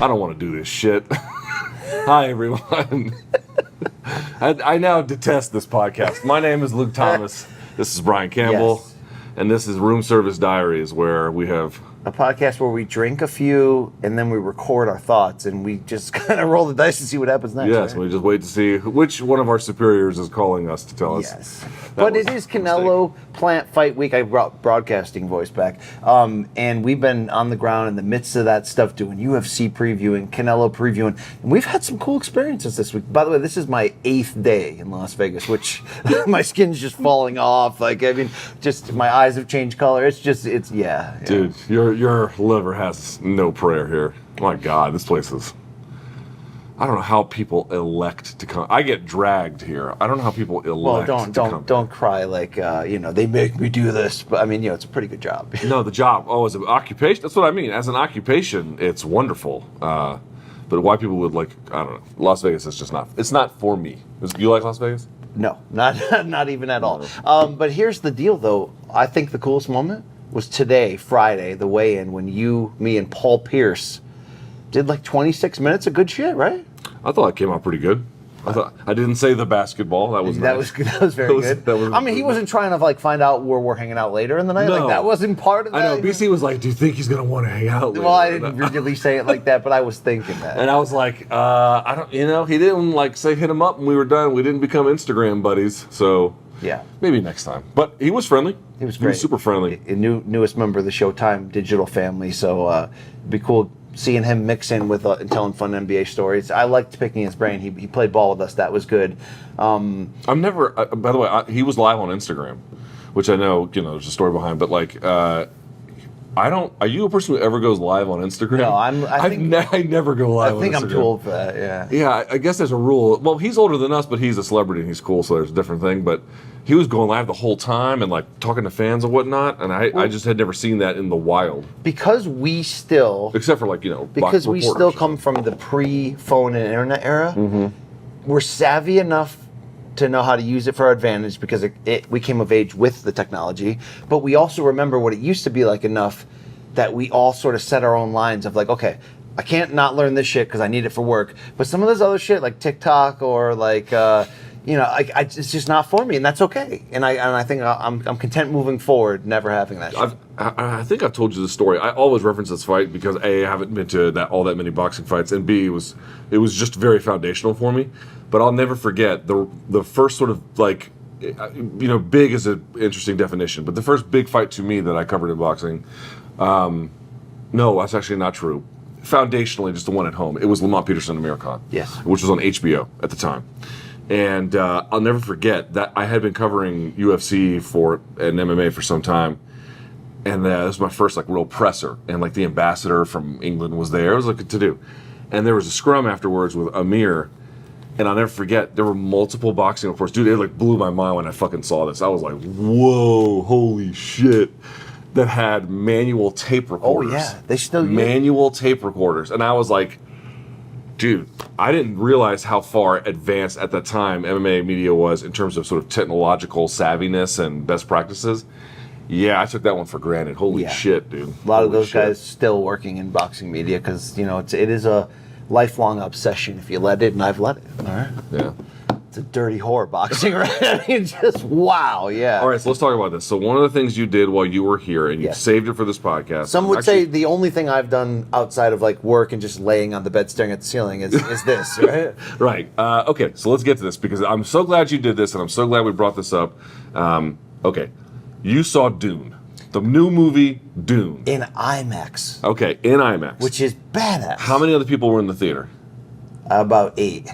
I don't want to do this shit. Hi, everyone. I now detest this podcast. My name is Luke Thomas. This is Brian Campbell. Yes. And this is Room Service Diaries, where we have... A podcast where we drink a few and then we record our thoughts and we just kind of roll the dice and see what happens next. Yes, right? we just wait to see which one of our superiors is calling us to tell us. Yes. But it is Canelo Plant Fight Week. I brought broadcasting voice back. And we've been on the ground in the midst of that stuff doing UFC previewing, Canelo previewing. And we've had some cool experiences this week. By the way, this is my 8th day in Las Vegas, which my skin's just falling off. Like, I mean, just my eyes have changed color. It's yeah. Dude, your liver has no prayer here. My God, this place is... I don't know how people elect to come. I get dragged here. I don't know how people elect to come. Don't cry like they make me do this. But I mean, it's a pretty good job. No, the job. Oh, as an occupation. That's what I mean. As an occupation, it's wonderful. But why people would like, I don't know. Las Vegas is just not. It's not for me. You like Las Vegas? No, not even at all. But here's the deal, though. I think the coolest moment was today, Friday, the weigh-in, when you, me, and Paul Pierce did like 26 minutes of good shit, right? I thought it came out pretty good. I didn't say the basketball. That was nice. That was very good. I mean, he wasn't trying to like find out where we're hanging out later in the night. No. Like that wasn't part of that. I know. BC was like, "Do you think he's gonna want to hang out later?" Well, I didn't really say it like that, but I was thinking that. And I was like, I don't. He didn't like say hit him up when we were done. We didn't become Instagram buddies, so yeah, maybe next time. But he was friendly. He was great. He was super friendly. A newest member of the Showtime digital family, so it'd be cool seeing him mix in with and telling fun NBA stories. I liked picking his brain. He played ball with us. That was good. I'm never. By the way, he was live on Instagram, which I know there's a story behind. But like, I don't. Are you a person who ever goes live on Instagram? No, I never go live. I think on Instagram. I'm too old for that. Yeah. Yeah, I guess there's a rule. Well, he's older than us, but he's a celebrity and he's cool, so there's a different thing. But he was going live the whole time and like talking to fans and whatnot, and I just had never seen that in the wild. Because we still, except for like because we still come from the pre-phone and internet era, we're savvy enough to know how to use it for our advantage because we came of age with the technology, but we also remember what it used to be like enough that we all sort of set our own lines of like, okay, I can't not learn this shit because I need it for work, but some of this other shit like TikTok or like it's just not for me, and that's okay. And I think I'm content moving forward, never having that shit. I think I've told you this story. I always reference this fight because A, I haven't been to all that many boxing fights, and B, it was just very foundational for me. But I'll never forget the first sort of like, big is an interesting definition, but the first big fight to me that I covered in boxing, no, that's actually not true. Foundationally, just the one at home. It was Lamont Peterson and Amir Khan, yes, which was on HBO at the time. And I'll never forget that I had been covering UFC and MMA for some time, and this was my first like real presser, and like the ambassador from England was there. It was like a to-do, and there was a scrum afterwards with Amir, and I'll never forget there were multiple boxing reports. Dude, it like blew my mind when I fucking saw this. I was like, whoa, holy shit. That had manual tape recorders. Oh yeah, they still use manual tape recorders, and I was like, dude, I didn't realize how far advanced at that time MMA media was in terms of sort of technological savviness and best practices. Yeah, I took that one for granted. Holy shit, dude. A lot of those guys still working in boxing media because it is a lifelong obsession if you let it, and I've let it. All right. Yeah. It's a dirty whore boxing, right? I mean, just wow, yeah. All right, so let's talk about this. So one of the things you did while you were here, and you saved it for this podcast. Some would say the only thing I've done outside of like work and just laying on the bed staring at the ceiling is this, right? Right. Okay, so let's get to this because I'm so glad you did this, and I'm so glad we brought this up. Okay, you saw Dune, the new movie Dune. In IMAX. Okay, in IMAX. Which is badass. How many other people were in the theater? About 8.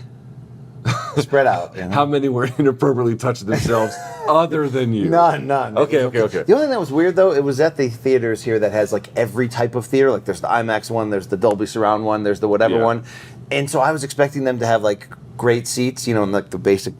Spread out. How many were inappropriately touching themselves other than you? None. Okay. The only thing that was weird, though, it was at the theaters here that has like every type of theater. Like there's the IMAX one, there's the Dolby Surround one, there's the whatever one. And so I was expecting them to have like great seats, and like the basic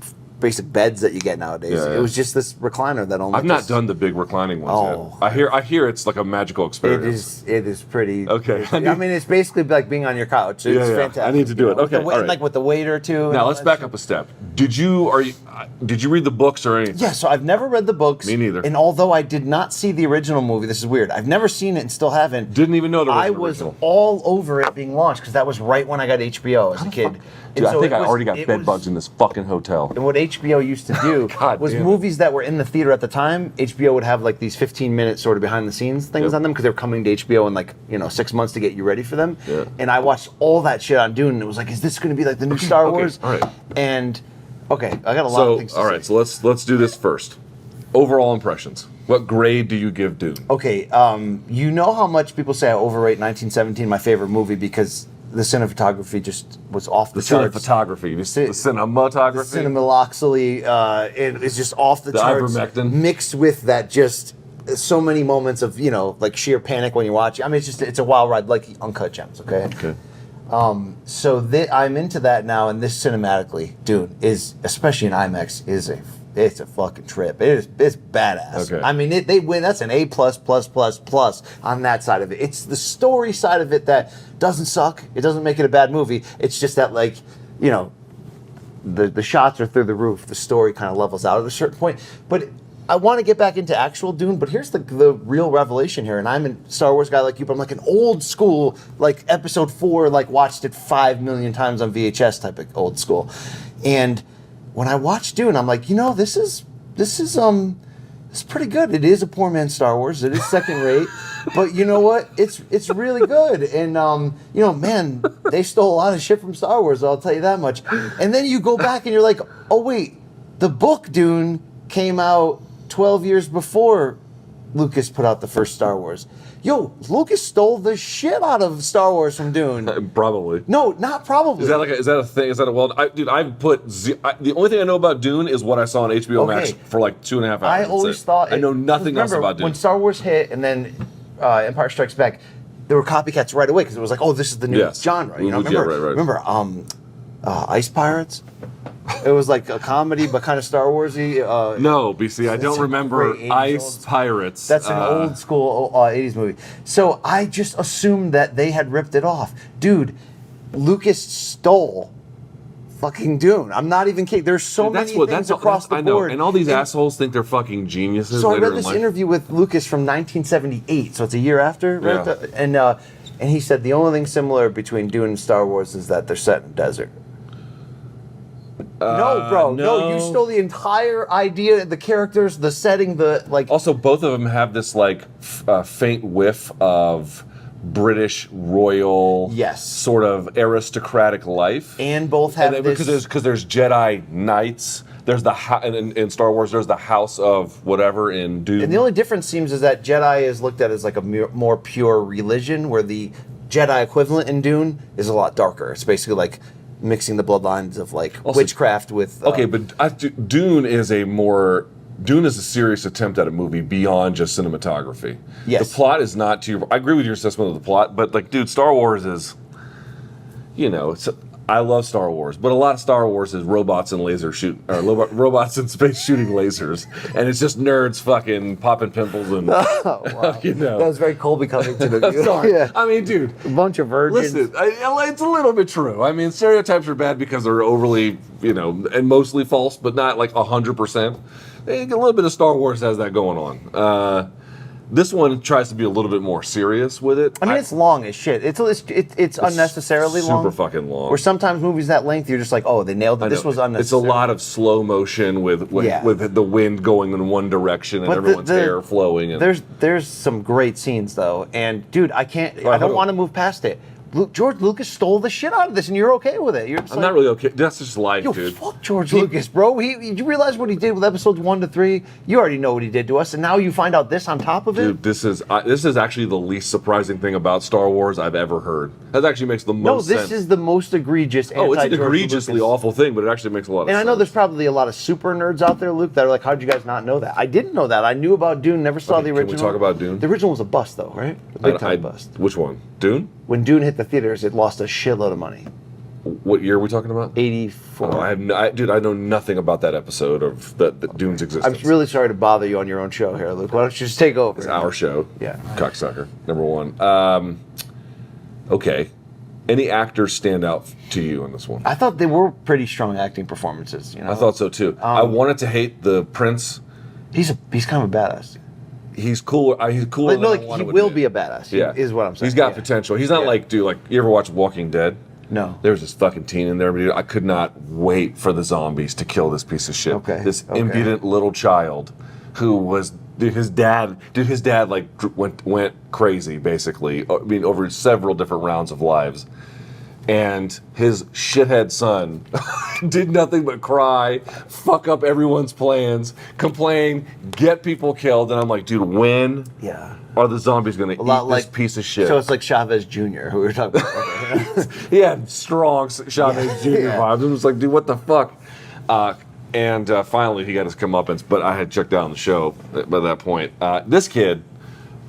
basic beds that you get nowadays. Yeah. It was just this recliner that only. I've not done the big reclining ones Oh. yet. I hear it's like a magical experience. It is pretty. Okay. I mean, it's basically like being on your couch. It's fantastic. I need to do it. Okay. All right. Like with the waiter too. Now let's back up a step. Did you read the books or anything? Yeah, so I've never read the books. Me neither. And although I did not see the original movie, this is weird. I've never seen it and still haven't. Didn't even know there was I an was original. all over it being launched because that was right when I got HBO as a kid. Dude, I think I already got bed bugs in this fucking hotel. And what HBO used to do God was damn it. movies that were in the theater at the time, HBO would have like these 15-minute sort of behind the scenes things Yep. on them because they were coming to HBO in like, 6 months to get you ready for them. Yeah. And I watched all that shit on Dune and it was like, is this going to be like the new Star Wars? all right. And okay, I got a lot of things to say. So let's do this first. Overall impressions. What grade do you give Dune? Okay, you know how much people say I overrate 1917, my favorite movie, because the cinematography just was off the charts. Cinematography, the cinematography. The cinemaloxily, it is just off the charts. Ivermectin. Mixed with that just so many moments of, like sheer panic when you're watching. I mean, it's a wild ride, like Uncut Gems, okay? Okay. So I'm into that now, and this cinematically, dude, is, especially in IMAX, it's a fucking trip. It's badass. Okay. I mean, they win. That's an A++++ on that side of it. It's the story side of it that doesn't suck. It doesn't make it a bad movie. It's just that, like, the shots are through the roof. The story kind of levels out at a certain point. But I want to get back into actual Dune, but here's the real revelation here. And I'm a Star Wars guy like you, but I'm like an old school, like Episode 4, like watched it 5 million times on VHS type of old school. And when I watched Dune, I'm like, this is pretty good. It is a poor man's Star Wars. It is second rate, but you know what? It's really good. And man, they stole a lot of shit from Star Wars. I'll tell you that much. And then you go back and you're like, oh wait, the book Dune came out 12 years before Lucas put out the first Star Wars. Yo, Lucas stole the shit out of Star Wars from Dune. Probably. No, not probably. Is that a thing? Is that a dude? I've put the only thing I know about Dune is what I saw on HBO Max for like 2.5 hours. I always thought I know nothing else about Dune. When Star Wars hit and then Empire Strikes Back, there were copycats right away because it was like, oh, this is the new genre. Remember Ice Pirates? It was like a comedy, but kind of Star Warsy. No, BC, I don't remember Ice Pirates. That's an old school 80s movie. So I just assumed that they had ripped it off. Dude, Lucas stole fucking Dune. I'm not even kidding. There's so many things across the board. I know, and all these assholes think they're fucking geniuses. So I read this interview with Lucas from 1978, so it's a year after, right? Yeah. And he said the only thing similar between Dune and Star Wars is that they're set in a desert. No, bro. No, you stole the entire idea, the characters, the setting, Also, both of them have this faint whiff of British royal, sort of aristocratic life, and both have because there's Jedi Knights. There's in Star Wars. There's the House of whatever in Dune. And the only difference seems is that Jedi is looked at as like a more pure religion, where the Jedi equivalent in Dune is a lot darker. It's basically like mixing the bloodlines of witchcraft with. But Dune is a serious attempt at a movie beyond just cinematography. Yes. The plot is not too. I agree with your assessment of the plot, but dude, Star Wars is. I love Star Wars, but a lot of Star Wars is robots and robots in space shooting lasers, and it's just nerds fucking popping pimples and. Oh, wow. That was very Colby Covington of you. Sorry. Yeah. I mean, dude, a bunch of virgins. Listen, it's a little bit true. I mean, stereotypes are bad because they're overly, and mostly false, but not like 100%. A little bit of Star Wars has that going on. This one tries to be a little bit more serious with it. I mean, it's long as shit. It's unnecessarily long. Super fucking long. Where sometimes movies that length, you're just like, oh, they nailed it. This was unnecessary. It's a lot of slow motion with the wind going in one direction and everyone's hair flowing. And there's some great scenes though, and dude, I don't want to move past it. George Lucas stole the shit out of this, and you're okay with it. I'm not really okay. That's just life, dude. Fuck George Lucas, bro. You realize what he did with episodes 1 to 3? You already know what he did to us, and now you find out this on top of it. Dude, this is actually the least surprising thing about Star Wars I've ever heard. That actually makes the most sense. No, this is the most egregious. It's an egregiously awful thing, but it actually makes a lot of sense. And I know there's probably a lot of super nerds out there, Luke, that are like, "How'd you guys not know that?" I didn't know that. I knew about Dune, never saw the original. Can we talk about Dune? The original was a bust, though, right? A big time bust. Which one? Dune? When Dune hit the theaters, it lost a shitload of money. What year are we talking about? 84. Oh, dude, I know nothing about that episode of the Dune's existence. I'm really sorry to bother you on your own show here, Luke. Why don't you just take over? It's our show. Yeah. Cocksucker, number one. Okay. Any actors stand out to you in this one? I thought they were pretty strong acting performances. You know, I thought so too. I wanted to hate the Prince. he's kind of a badass. He's cool. He's cooler. No, than like I want he to will admit. be a badass. Yeah, Is what I'm saying. He's got Yeah. potential. He's not Yeah. like, dude. Like, you ever watch Walking Dead? No. There was this fucking teen in there, but dude, I could not wait for the zombies to kill this piece of shit. Okay, This okay. impudent little child, who was his dad like went crazy basically. I mean, over several different rounds of lives. And his shithead son did nothing but cry, fuck up everyone's plans, complain, get people killed, and I'm like, dude, when Yeah. are the zombies gonna eat lot this like- piece of shit? So it's like Chavez Jr., who we were talking about. He had strong Chavez Jr. Yeah. vibes. I was like, dude, what the fuck? And finally, he got his comeuppance, but I had checked out on the show by that point. This kid,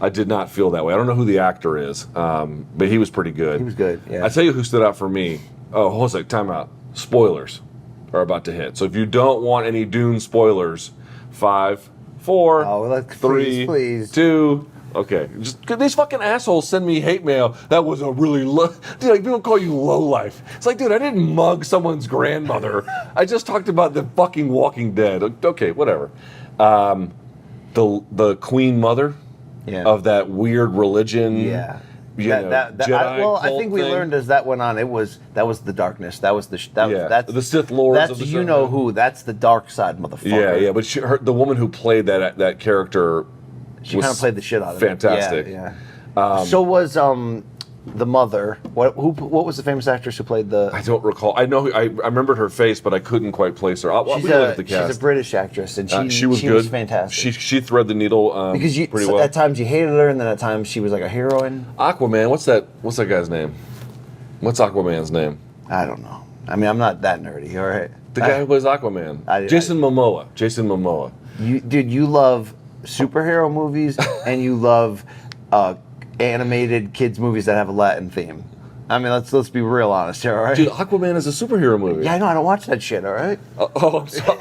I did not feel that way. I don't know who the actor is, but he was pretty good. He was good, yeah. I tell you who stood out for me. Oh, hold on a sec, time out. Spoilers are about to hit. So if you don't want any Dune spoilers, 5, 4, Oh, like, 3, please. 2. Okay, just these fucking assholes send me hate mail. That was a really low. Dude, like, people call you low life. It's like, dude, I didn't mug someone's grandmother. I just talked about the fucking Walking Dead. Okay, whatever. The Queen Mother Yeah. of that weird religion. Yeah. You know, Jedi I cult think we thing. learned as that went on, that was the darkness. That was Yeah, that's the Sith Lords That's of the you Sith. know who. That's the dark side, motherfucker. Yeah, but the woman who played that character, She was kind of played the shit out of fantastic. it. Yeah. So was the mother. What was the famous actress who played the? I don't recall. I know I remembered her face, but I couldn't quite place her. We She's can look at the cast. a British actress, and She was good. fantastic. She thread the needle because pretty well. at times you hated her, and then at times she was like a heroine. Aquaman. What's that guy's name? What's Aquaman's name? I don't know. I mean, I'm not that nerdy. All right. The guy who plays Aquaman. Jason Momoa. Jason Momoa. You love superhero movies, and you love animated kids movies that have a Latin theme. I mean, let's be real honest here, all right? Dude, Aquaman is a superhero movie. Yeah, I know. I don't watch that shit, all right?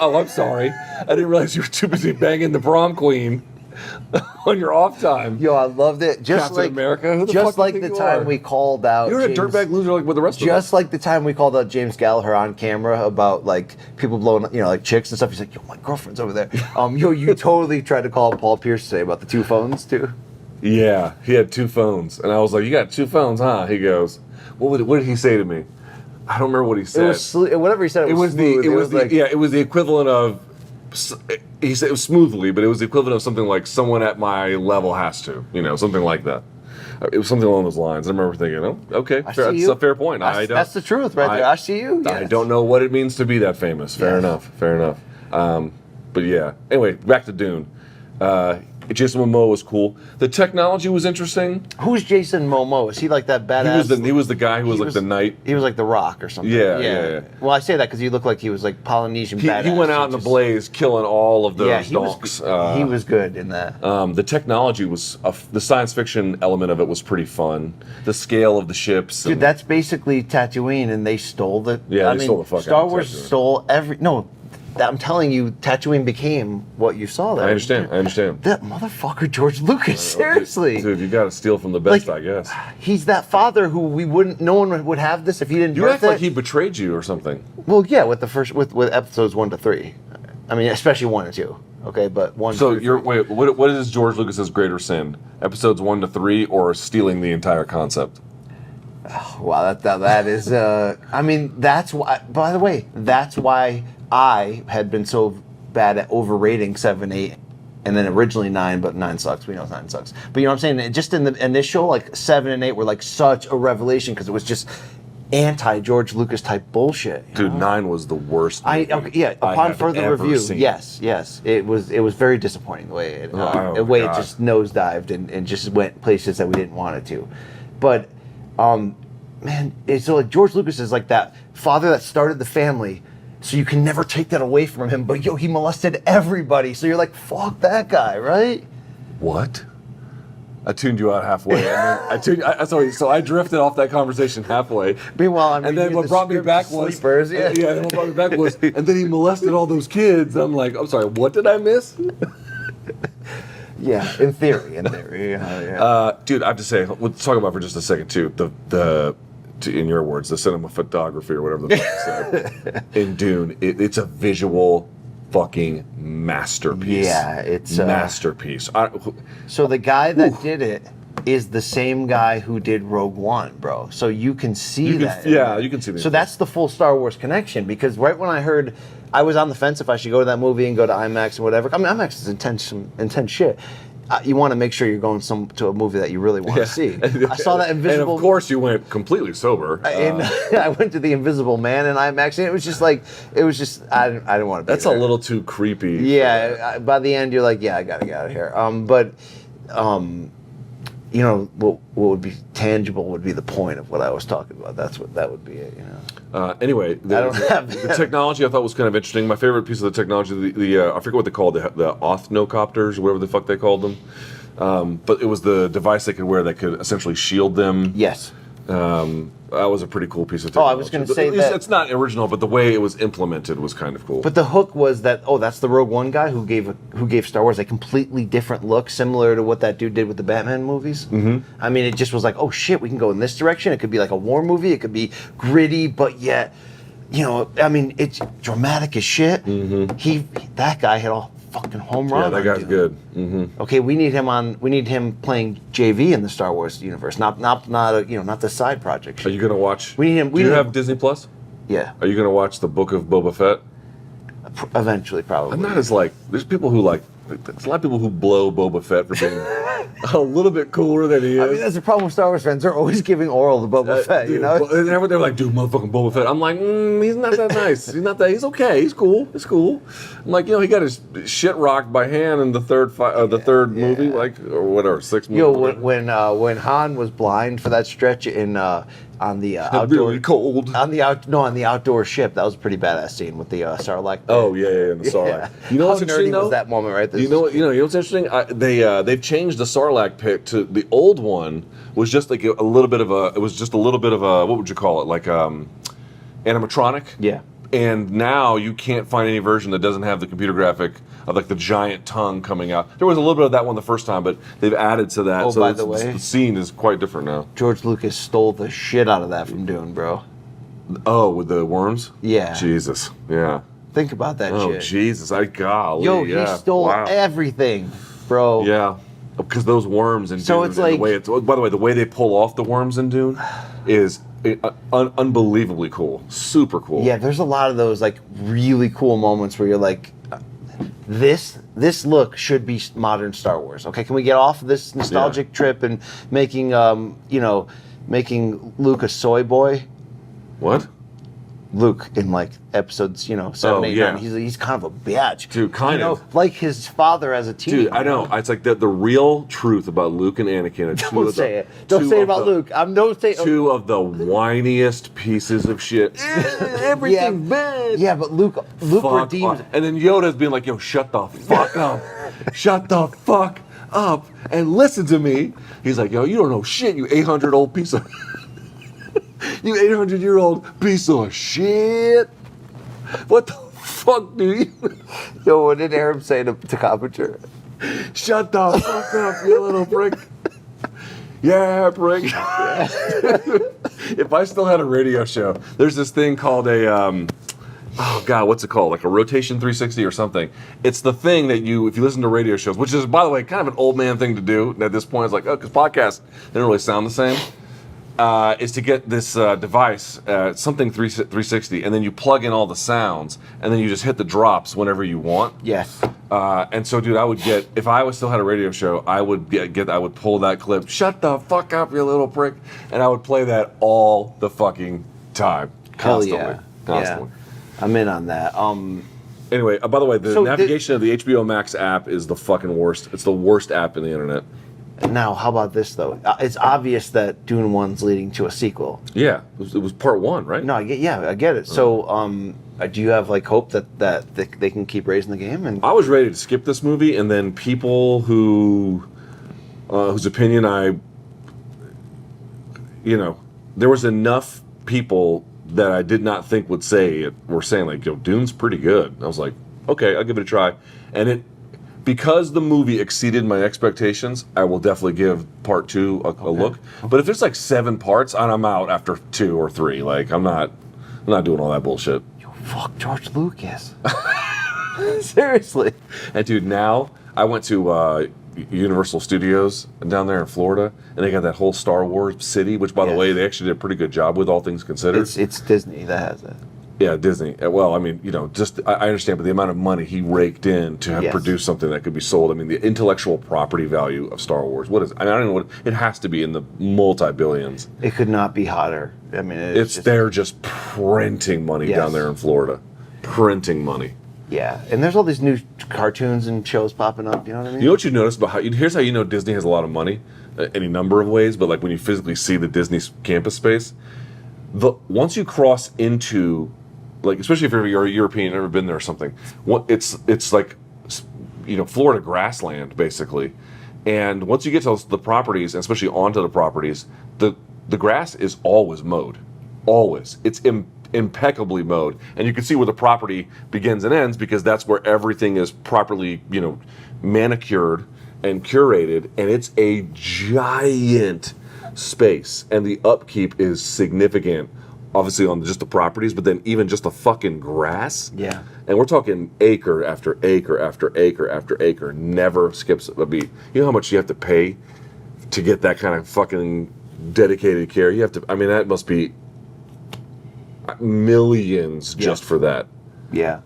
I'm sorry. I didn't realize you were too busy banging the prom queen on your off time. Yo, I loved it. Just Captain like America? Who the just fuck do you like think the you time are? we called out. You're a James- dirtbag loser like with the rest of us. Just like the time we called out James Gallagher on camera about like people blowing, like chicks and stuff. He's like, "Yo, my girlfriend's over there." You totally tried to call Paul Pierce today about the 2 phones too. Yeah, he had 2 phones, and I was like, "You got 2 phones, huh?" He goes, "What did he say to me?" I don't remember what he said. It was whatever he said. It was smooth. it was the equivalent of. He said it was smoothly, but it was the equivalent of something like someone at my level has to, something like that. It was something along those lines. I remember thinking, "Oh, okay, I fair, see that's you. a fair point." That's the truth, right there. I see you. I Yes. don't know what it means to be that famous. Fair Yes. enough. Fair enough. But yeah. Anyway, back to Dune. Jason Momoa was cool. The technology was interesting. Who's Jason Momoa? Is he like that badass? He was the guy who was like the knight. He was like the Rock or something. Yeah. Well, I say that because he looked like he was like Polynesian He badass. went out in a just- blaze, killing all of those Yeah, he donks. was good in that. The technology was the science fiction element of it was pretty fun. The scale of the ships. Dude, and- that's basically Tatooine, and they stole the. Yeah, they stole the fuck out Star of Wars Tatooine. stole every. No, I'm telling you, Tatooine became what you saw there. I understand. That motherfucker, George Lucas. Seriously, Dude, you got to steal from the best, Like, I guess. he's that father who no one would have this if he didn't. You birth act like it. he betrayed you or something. Well, yeah, with episodes 1 to 3. I mean, especially 1 and 2. Okay, but 1. So through wait, what is George Lucas's greater sin? Episodes 1 to 3, or stealing the entire concept? Wow, that is. I mean, that's why. By the way, that's why I had been so bad at overrating 7, 8, and then originally 9, but 9 sucks. We know 9 sucks. But you know what I'm saying? Just in the initial, like 7 and 8 were like such a revelation because it was just anti-George Lucas type bullshit. you Dude, know? 9 was the worst movie I Upon have further ever review, seen. yes, it was very disappointing the way Oh my the way it God. just nosedived and just went places that we didn't want it to. But man, it's so like George Lucas is like that father that started the family, so you can never take that away from him. But he molested everybody, so you're like, fuck that guy, right? What? I tuned you out halfway. And then so I drifted off that conversation halfway. Meanwhile, I'm and then what brought me back was sleepers. yeah. Then what brought me back was, and then he molested all those kids. I'm like, I'm sorry, what did I miss? Yeah, in theory. Yeah. Dude, I have to say, let's talk about for just a second too. In your words, the cinematography or whatever the fuck you said in Dune. It's a visual fucking masterpiece. Yeah, it's masterpiece. So the guy that did it is the same guy who did Rogue One, bro. So you can see that. Yeah, you can see that. So that's the full Star Wars connection, because right when I heard, I was on the fence if I should go to that movie and go to IMAX and whatever. I mean, IMAX is intense shit. You want to make sure you're going to a movie that you really want to see. I saw that Invisible... And of course you went completely sober. And I went to the Invisible Man in IMAX, and it was just I didn't want to be That's there. a little too creepy. Yeah, by the end you're like, yeah, I gotta get out of here. You know, what would be tangible would be the point of what I was talking about. That would be it, you know. Anyway, the technology I thought was kind of interesting. My favorite piece of the technology, I forget what they called the Othnocopters, whatever the fuck they called them. But it was the device they could wear that could essentially shield them. Yes. That was a pretty cool piece of technology. I was going to say that it's not original, but the way it was implemented was kind of cool. But the hook was that that's the Rogue One guy who gave Star Wars a completely different look, similar to what that dude did with the Batman movies. Mm-hmm. I mean, it just was like, oh shit, we can go in this direction. It could be like a war movie. It could be gritty, but yet, you know, I mean, it's dramatic as shit. Mm-hmm. That guy hit a fucking home run. Yeah, that guy's good. Mm-hmm. Okay, we need him playing JV in the Star Wars universe, not the side project. Are you gonna watch? We need him. Do you have Disney Plus? Yeah. Are you gonna watch the Book of Boba Fett? Eventually, probably. I'm not as there's people who there's a lot of people who blow Boba Fett for being a little bit cooler than he is. I mean, that's the problem with Star Wars fans. They're always giving oral to Boba Fett, you know? They're like, dude, motherfucking Boba Fett. I'm like, he's not that nice. He's okay. He's cool. It's cool. I'm like, he got his shit rocked by Han in the third movie, or whatever, sixth movie. When Han was blind for that stretch on the outdoor, really cold. on the outdoor ship, that was a pretty badass scene with the Sarlacc. Oh yeah, the Sarlacc. Yeah. You know what's How interesting nerdy though? was that moment right there? You know what's interesting? They've changed the Sarlacc pit to the old one was just like a little bit of a what would you call it, like animatronic. Yeah. And now you can't find any version that doesn't have the computer graphic of like the giant tongue coming out. There was a little bit of that one the first time, but they've added to that. Oh, so by the way, the scene is quite different now. George Lucas stole the shit out of that from Dune, bro. Oh, with the worms? Yeah. Jesus. Yeah. Think about that shit. Oh, Jesus. Golly. Yo, yeah. he stole everything, bro. Yeah. Because those worms in Dune, So it's like, by the way, the way they pull off the worms in Dune is unbelievably cool. Super cool. yeah, there's a lot of those like really cool moments where you're like, this look should be modern Star Wars. Okay, can we get off this nostalgic trip and making Luke a soy boy? What? Luke in like episodes, 7, 8, 9. He's kind of a bitch. Dude, kind of. Like his father as a teen. Dude, I know. It's like the real truth about Luke and Anakin are Don't say it. Don't say it about Luke. Two of the whiniest pieces of shit. Everything's bad. Yeah, but Luke redeems. And then Yoda's being like, yo, shut the fuck up. Shut the fuck up and listen to me. He's like, yo, you don't know shit, you 800-old piece of... You 800-year-old piece of shit. What the fuck, dude? Yo, what did Aram say to Carpenter? Shut the fuck up, you little prick. Yeah, prick. If I still had a radio show, there's this thing called what's it called? Like a rotation 360 or something. It's the thing that if you listen to radio shows, which is, by the way, kind of an old man thing to do at this point. It's like, because podcasts, they don't really sound the same. Is to get this device, something 360, and then you plug in all the sounds, and then you just hit the drops whenever you want. Yes. And so, dude, I would get, if I still had a radio show, I would pull that clip, shut the fuck up, you little prick, and I would play that all the fucking time. Constantly. Hell yeah. Constantly. Yeah. I'm in on that. Anyway, by the way, the navigation of the HBO Max app is the fucking worst. It's the worst app in the internet. Now, how about this, though? It's obvious that Dune 1's leading to a sequel. Yeah, it was part 1, right? No, I get it. So, do you have, like, hope that they can keep raising the game? And I was ready to skip this movie, and then people who whose opinion there was enough people that I did not think would say it were saying like, yo, Dune's pretty good. I was like, okay, I'll give it a try. And because the movie exceeded my expectations, I will definitely give part 2 a look. But if there's like 7 parts, I'm out after 2 or 3. Like I'm not doing all that bullshit. Yo, fuck George Lucas. Seriously. And dude, now I went to Universal Studios down there in Florida, and they got that whole Star Wars city, which by the way, they actually did a pretty good job with, all things considered. It's Disney that has it. Yeah, Disney. Well, I mean, just I understand, but the amount of money he raked in to have produced something that could be sold. I mean, the intellectual property value of Star Wars. What is? I don't know what it has to be in the multi-billions. It could not be hotter. I mean, they're just printing money down there in Florida, printing money. Yeah, and there's all these new cartoons and shows popping up. You know what I mean? You know what you notice about here's how you know Disney has a lot of money, any number of ways. But like when you physically see the Disney campus space, once you cross into, like, especially if you're a European, never been there or something, it's like, Florida grassland basically. And once you get to the properties, and especially onto the properties, the grass is always mowed, always. It's impeccably mowed, and you can see where the property begins and ends because that's where everything is properly, manicured and curated, and it's a giant space, and the upkeep is significant, obviously on just the properties, but then even just the fucking grass. Yeah. And we're talking acre after acre after acre after acre, never skips a beat. You know how much you have to pay to get that kind of fucking dedicated care? You have to, I mean, that must be millions just for that. Yeah.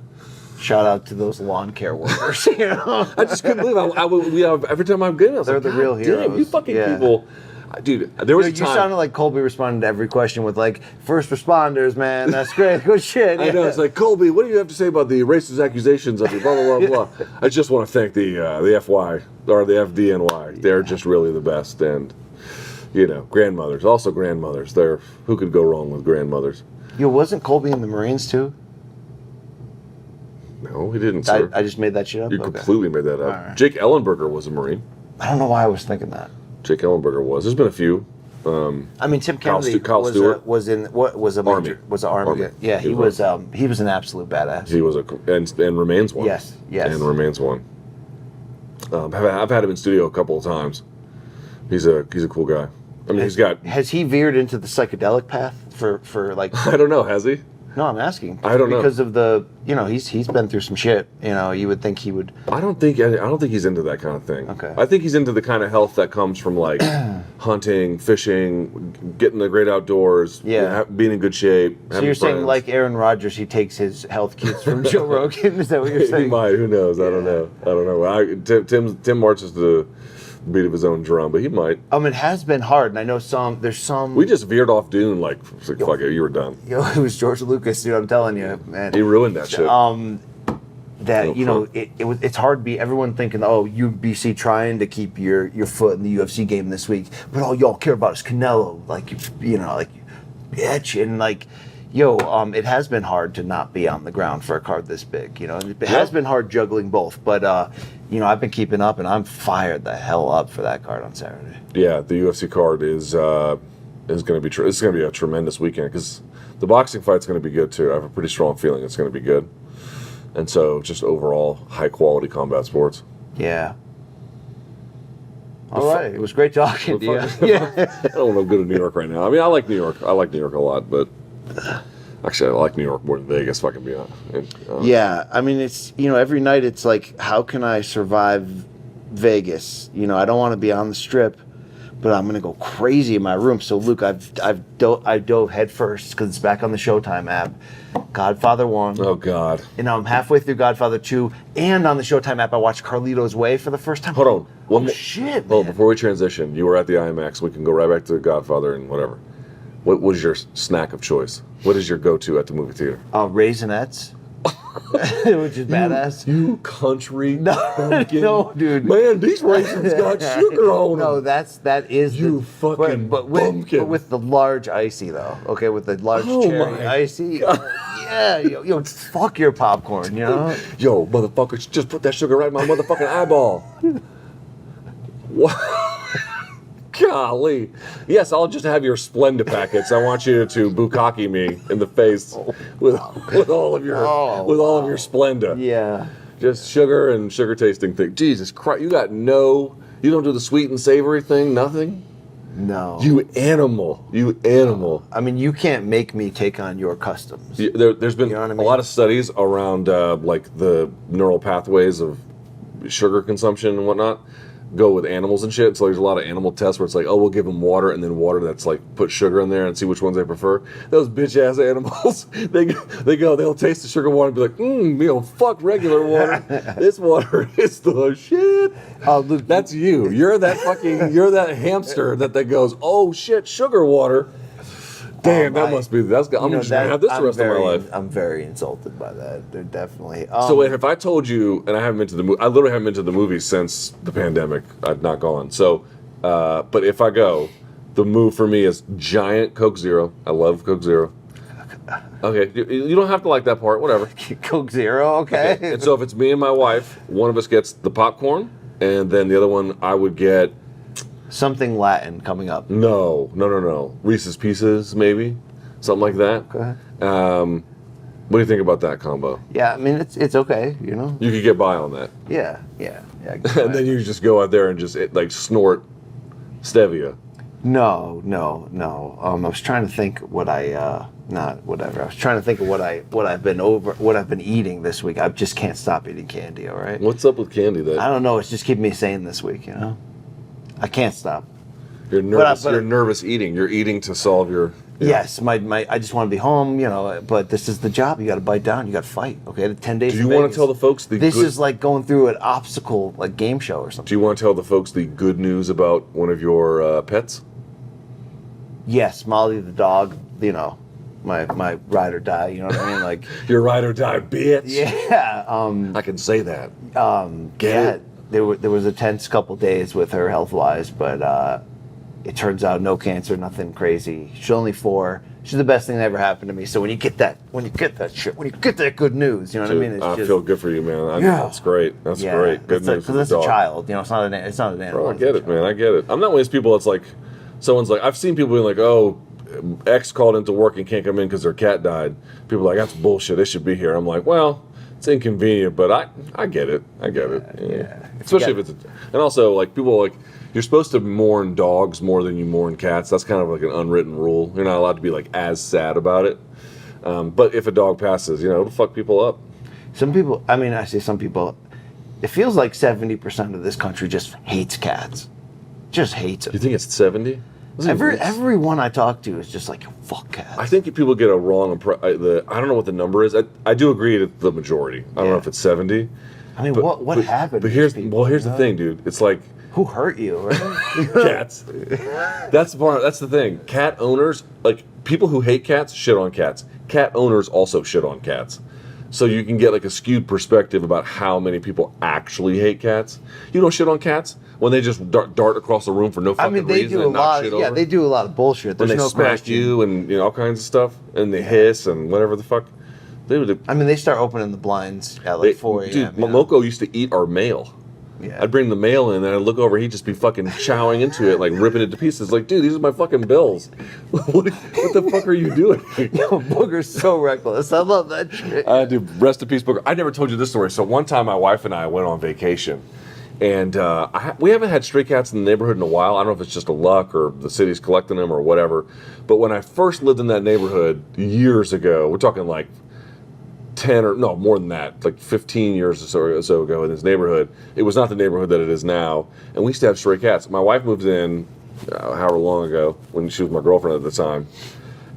Shout out to those lawn care workers. I just couldn't believe every time I'm getting, they're the real heroes. Damn, you fucking people. Dude, there was a time. You sounded like Colby responded to every question with like, first responders, man, that's great, good shit. I know, it's like, Colby, what do you have to say about the racist accusations of you, blah, blah, blah, blah. I just want to thank the FY, or the FDNY. They're just really the best. And, grandmothers, also grandmothers. Who could go wrong with grandmothers? Yo, wasn't Colby in the Marines too? No, he didn't, sir. I just made that shit up? You completely made that up. Right. Jake Ellenberger was a Marine. I don't know why I was thinking that. Jake Ellenberger was. There's been a few. Tim Kennedy was in Army. Yeah, he was an absolute badass. He was and remains one. Yes. And remains one. I've had him in studio a couple of times. He's a cool guy. I mean, Has he veered into the psychedelic path for like? I don't know. Has he? No, I'm asking. I don't know because of the he's been through some shit. You would think he would. I don't think he's into that kind of thing. Okay. I think he's into the kind of health that comes from like hunting, fishing, getting the great outdoors. Yeah. Being in good shape. So you're saying like Aaron Rodgers, he takes his health cues from Joe Rogan? Is that what you're saying? He might. Who knows? I don't know. Tim marches to the beat of his own drum, but he might. It has been hard, and I know there's some. We just veered off Dune like fuck it, you were done. It was George Lucas, dude. I'm telling you, man. He ruined that shit. It's hard to be everyone thinking, UBC trying to keep your foot in the UFC game this week, but all y'all care about is Canelo, like bitch, and like. It has been hard to not be on the ground for a card this big. It has been hard juggling both, but I've been keeping up, and I'm fired the hell up for that card on Saturday. Yeah, the UFC card is going to be it's going to be a tremendous weekend because the boxing fight's going to be good too. I have a pretty strong feeling it's going to be good, and so just overall high quality combat sports. Yeah. All right, it was great talking to you. I don't want to go to New York right now. I mean, I like New York. I like New York a lot, but. Actually, I like New York more than Vegas, if I can be honest. Yeah, I mean, it's, every night it's like, how can I survive Vegas? I don't want to be on the strip, but I'm going to go crazy in my room. So, Luke, I dove head first because it's back on the Showtime app. Godfather 1. Oh, God. And I'm halfway through Godfather 2. And on the Showtime app, I watched Carlito's Way for the first time. Hold on. Shit, man. Oh, before we transition, you were at the IMAX. We can go right back to Godfather and whatever. What was your snack of choice? What is your go-to at the movie theater? Raisinets. Which is badass. You country bumpkin. No, dude. Man, these raisins got sugar on them. No, that is you fucking bumpkin. But with the large icy, though. Okay, with the large cherry icy. Yeah, yo, fuck your popcorn, Yo, motherfuckers, just put that sugar right in my motherfucking eyeball. What? Golly. Yes, I'll just have your Splenda packets. I want you to bukkake me in the face with all of your Splenda. Yeah. Just sugar and sugar tasting thing. Jesus Christ, you don't do the sweet and savory thing, nothing? No. You animal. I mean, you can't make me take on your customs. There's been You know what I a mean? lot of studies around like the neural pathways of sugar consumption and whatnot go with animals and shit. So there's a lot of animal tests where it's like, oh, we'll give them water and then water that's like put sugar in there and see which ones they prefer. Those bitch ass animals, they'll taste the sugar water and be like, fuck regular water. This water is the shit. Luke, That's you. You're that hamster that goes, oh shit, sugar water. Damn, I'm just gonna have this the rest of my life. I'm very insulted by that. They're definitely. So if I told you, and I haven't been to the movie, I literally haven't been to the movies since the pandemic. I've not gone. So, but if I go, the move for me is giant Coke Zero. I love Coke Zero. Okay, you don't have to like that part. Whatever. Coke Zero, okay. And so if it's me and my wife, one of us gets the popcorn, and then the other one I would get. Something Latin coming up. No. Reese's Pieces, maybe, something like that. Okay. What do you think about that combo? Yeah, I mean it's okay, you know. You could get by on that. Yeah. And then you just go out there and just snort stevia. No. I was trying to think what I not whatever. I was trying to think of what I've been eating this week. I just can't stop eating candy. All right. What's up with candy then? I don't know. It's just keeping me sane this week. You know. I can't stop. You're nervous. You're nervous eating. You're eating to solve your. Yes, my I just want to be home, you know. But this is the job. You got to bite down. You got to fight. Okay, 10 days. Do you want to tell the folks this is like going through an obstacle like game show or something? Do you want to tell the folks the good news about one of your pets? Yes, Molly the dog. You know, my ride or die. You know what I mean? Like your ride or die, bitch. Yeah. I can say that. Get it? There was a tense couple days with her health wise, but it turns out no cancer, nothing crazy. She's only 4. She's the best thing that ever happened to me. So when you get that good news, you know what I mean? It's I feel good for you, man. That's great. That's great. Good news for the because it's dog. a child. You know, it's not an animal. Bro, I get it, man. I get it. I'm not one of these people that's like, someone's like, I've seen people being like, oh, X called into work and can't come in because their cat died. People are like, that's bullshit. They should be here. I'm like, well, it's inconvenient, but I get it. I get it. Yeah. Especially if it's and also like people are like, you're supposed to mourn dogs more than you mourn cats. That's kind of like an unwritten rule. You're not allowed to be like as sad about it. But if a dog passes, you know, it'll fuck people up. Some people, I mean, I say some people, it feels like 70% of this country just hates cats. Just hates them. You think it's 70? Everyone I talk to is just like, fuck cats. I think people get a wrong impression. I don't know what the number is. I do agree it's the majority. I don't know if it's 70. I mean, what happened? But here's the thing, dude. It's like, who hurt you? Right? Cats. That's the part. That's the thing. Cat owners, like people who hate cats, shit on cats. Cat owners also shit on cats. So you can get like a skewed perspective about how many people actually hate cats. You don't shit on cats when they just dart across the room for no fucking reason and knock shit over. Yeah, they do a lot of bullshit. When There's they no smack question. you and all kinds of stuff, and they hiss and whatever the fuck. I mean, they start opening the blinds at like 4 a.m. Dude, Momoko used to eat our mail. Yeah. I'd bring the mail in, and I'd look over, he'd just be fucking chowing into it, like ripping it to pieces. Like, dude, these are my fucking bills. what the fuck are you doing? Yo, Booger's so reckless. I love that shit. Dude, rest in peace, Booger. I never told you this story. So one time, my wife and I went on vacation, and we haven't had stray cats in the neighborhood in a while. I don't know if it's just a luck or the city's collecting them or whatever. But when I first lived in that neighborhood years ago, we're talking like 10 or no more than that, like 15 years or so ago in this neighborhood. It was not the neighborhood that it is now, and we used to have stray cats. My wife moved in however long ago when she was my girlfriend at the time,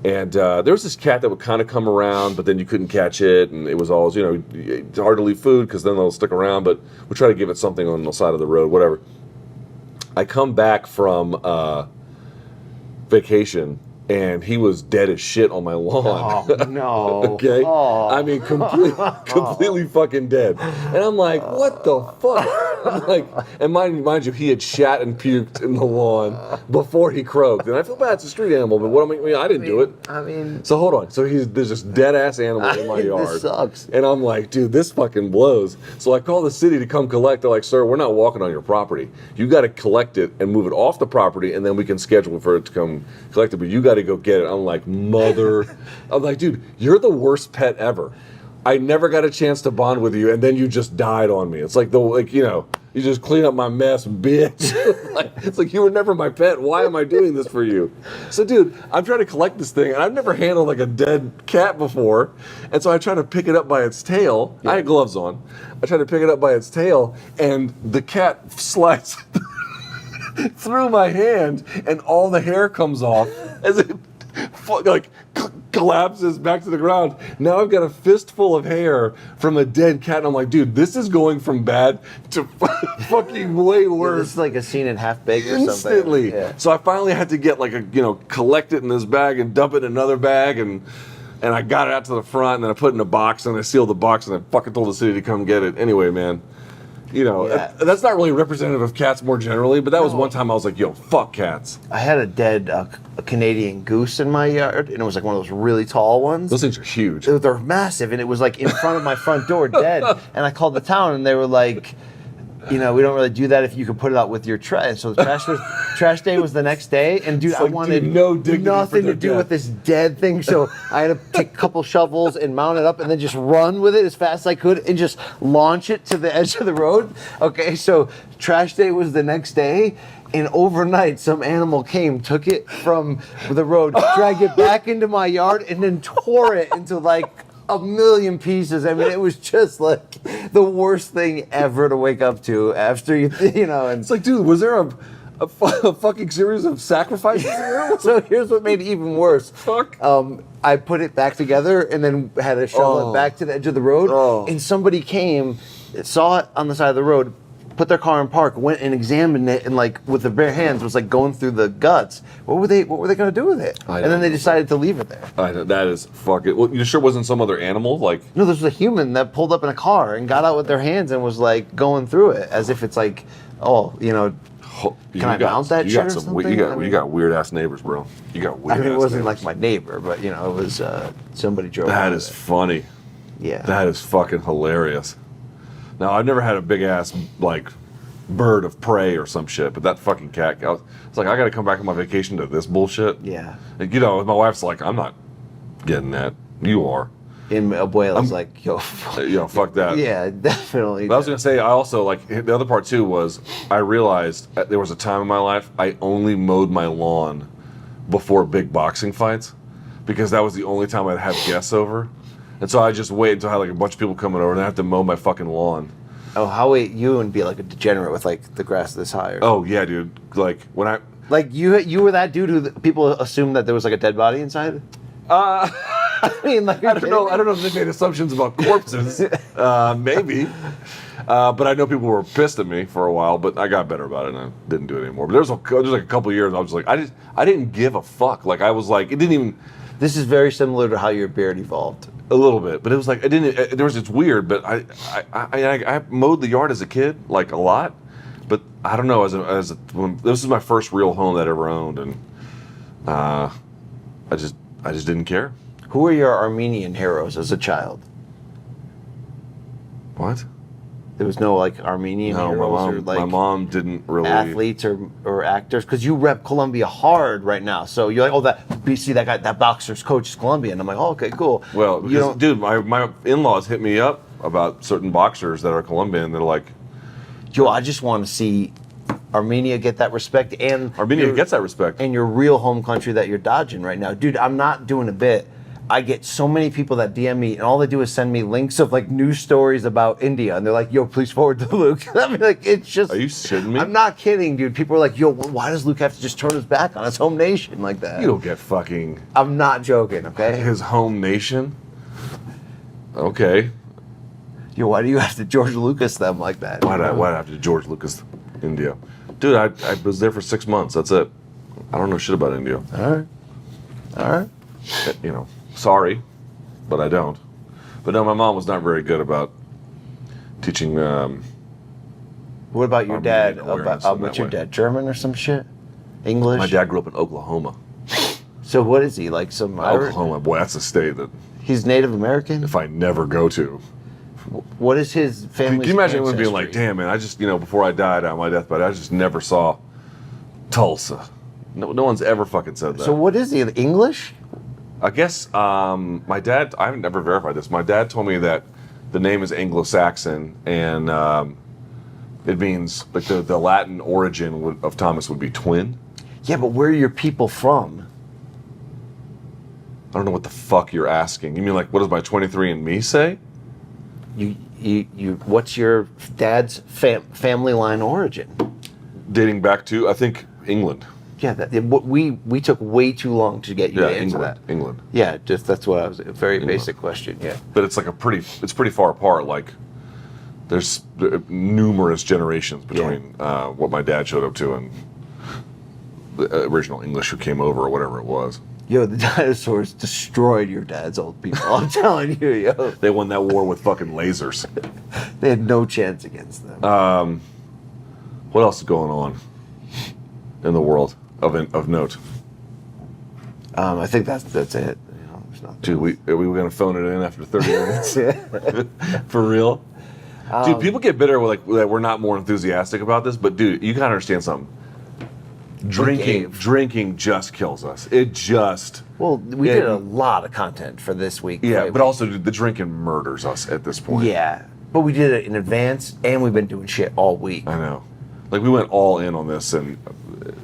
and there was this cat that would kind of come around, but then you couldn't catch it, and it was always, you know, it's hard to leave food because then they'll stick around, but we try to give it something on the side of the road, whatever. I come back from vacation, and he was dead as shit on my lawn. Oh, no. Okay? Oh. I mean, completely fucking dead. And I'm like, what the fuck? Like, and mind you, he had shat and puked in the lawn before he croaked. And I feel bad, it's a street animal, but what I didn't do it. I mean, so hold on. So there's this dead ass animal in my yard. This sucks. And I'm like, dude, this fucking blows. So I call the city to come collect. They're like, sir, we're not walking on your property. You got to collect it and move it off the property, and then we can schedule for it to come collect it. But you got to go get it. I'm like, I'm like, dude, you're the worst pet ever. I never got a chance to bond with you, and then you just died on me. It's like you just clean up my mess, bitch. It's like you were never my pet. Why am I doing this for you? So, dude, I'm trying to collect this thing, and I've never handled like a dead cat before, and so I try to pick it up by its tail. Yeah. I had gloves on. I try to pick it up by its tail, and the cat slides through my hand, and all the hair comes off as it collapses back to the ground. Now I've got a fistful of hair from a dead cat, and I'm like, dude, this is going from bad to fucking way worse. This is like a scene in Half Baked or Instantly. something. Yeah. So I finally had to get collect it in this bag and dump it in another bag, and I got it out to the front, and then I put it in a box, and I sealed the box, and I fucking told the city to come get it. Anyway, man. That's not really representative of cats more generally, but that was one time I was like, yo, fuck cats. I had a dead a Canadian goose in my yard, and it was like one of those really tall ones. Those things are huge. They're massive, and it was like in front of my front door, dead. And I called the town, and they were like, we don't really do that if you could put it out with your trash. And so the trash day was the next day, and dude, I wanted nothing to do with this dead thing. So I had to take a couple shovels and mount it up, and then just run with it as fast as I could, and just launch it to the edge of the road. Okay, so trash day was the next day. And overnight, some animal came, took it from the road, dragged it back into my yard, and then tore it into like a million pieces. I mean, it was just like the worst thing ever to wake up to after and it's like, dude, was there a fucking series of sacrifices here? So here's what made it even worse. Fuck. I put it back together and then had to shovel it back to the edge of the road. And somebody came, saw it on the side of the road, put their car in park, went and examined it, and like with their bare hands was like going through the guts. What were they going to do with it? And then they decided to leave it there. That is fucking. Well, you sure it wasn't some other animal? Like, no, this was a human that pulled up in a car and got out with their hands and was like going through it as if it's like, can I mount that shit or something? You got weird ass neighbors, bro. You got weird. It wasn't like my neighbor, but it was somebody drove. That is funny. Yeah. That is fucking hilarious. Now, I've never had a big ass like bird of prey or some shit, but that fucking cat. It's like I got to come back on my vacation to this bullshit. Yeah. Like, my wife's like, I'm not getting that. You are. And Abuela's like, yo, fuck that. Yeah, definitely. But I was gonna say, I also like the other part too was I realized there was a time in my life I only mowed my lawn before big boxing fights because that was the only time I'd have guests over. And so I just wait until I had like a bunch of people coming over and I have to mow my fucking lawn. Oh, how wait you and be like a degenerate with like the grass this high? Oh yeah, dude. Like when I you were that dude who people assumed that there was like a dead body inside. I mean, like I don't know if they made assumptions about corpses. Maybe. But I know people were pissed at me for a while, but I got better about it and I didn't do it anymore. But there was like a couple of years I was like I didn't give a fuck. Like I was like it didn't even. This is very similar to how your beard evolved. A little bit, but it was like it's weird. But I mowed the yard as a kid, like a lot. But I don't know when this is my first real home that I ever owned, and I just didn't care. Who are your Armenian heroes as a child? What? There was no like Armenian heroes or like my mom didn't really athletes or actors because you rep Colombia hard right now. So you're like, that guy, that boxer's coach is Colombian. I'm like, oh, okay, cool. Well, because, dude, my in-laws hit me up about certain boxers that are Colombian. They're like, yo, I just want to see Armenia get that respect, and Armenia gets that respect, and your real home country that you're dodging right now, dude. I'm not doing a bit. I get so many people that DM me, and all they do is send me links of like news stories about India, and they're like, "Yo, please forward to Luke." I mean, like, it's just. Are you shitting me? I'm not kidding, dude. People are like, "Yo, why does Luke have to just turn his back on his home nation like that?" You don't get fucking. I'm not joking, okay? His home nation. Okay. Yo, why do you have to George Lucas them like that? Why do I have to George Lucas India? Dude, I was there for 6 months. That's it. I don't know shit about India. All right. Sorry, but I don't. But no, my mom was not very good about teaching What about your I'm dad? getting awareness in What's that your way. dad? German or some shit? English? My dad grew up in Oklahoma. So what is he, like some Irish? Oklahoma, boy, that's a state that He's Native American? if I never go to. What is his family? Can you imagine anyone being like, damn, man, I just, before I died on my deathbed, I just never saw Tulsa. No one's ever fucking said that. So what is he, English? I guess my dad, I haven't never verified this. My dad told me that the name is Anglo-Saxon and it means, like the Latin origin of Thomas would be twin. Yeah, but where are your people from? I don't know what the fuck you're asking. You mean like, what does my 23andMe say? What's your dad's family line origin? Dating back to, I think, England. Yeah, we took way too long to get you to answer England. that. England. Yeah, just that's what I was. A very basic question. Yeah. But it's like it's pretty far apart. Like, there's numerous generations between what my dad showed up to and the original English who came over or whatever it was. Yo, the dinosaurs destroyed your dad's old people. I'm telling you, yo. They won that war with fucking lasers. They had no chance against them. What else is going on in the world of note? I think that's it. There's nothing. Dude, are we gonna phone it in after 30 minutes? For real? Dude, people get bitter that we're not more enthusiastic about this, but dude, you gotta understand something. Drinking just kills us. It just. Well, we did a lot of content for this week. Yeah, right? but also dude, the drinking murders us at this point. Yeah, but we did it in advance, and we've been doing shit all week. I know. Like we went all in on this, and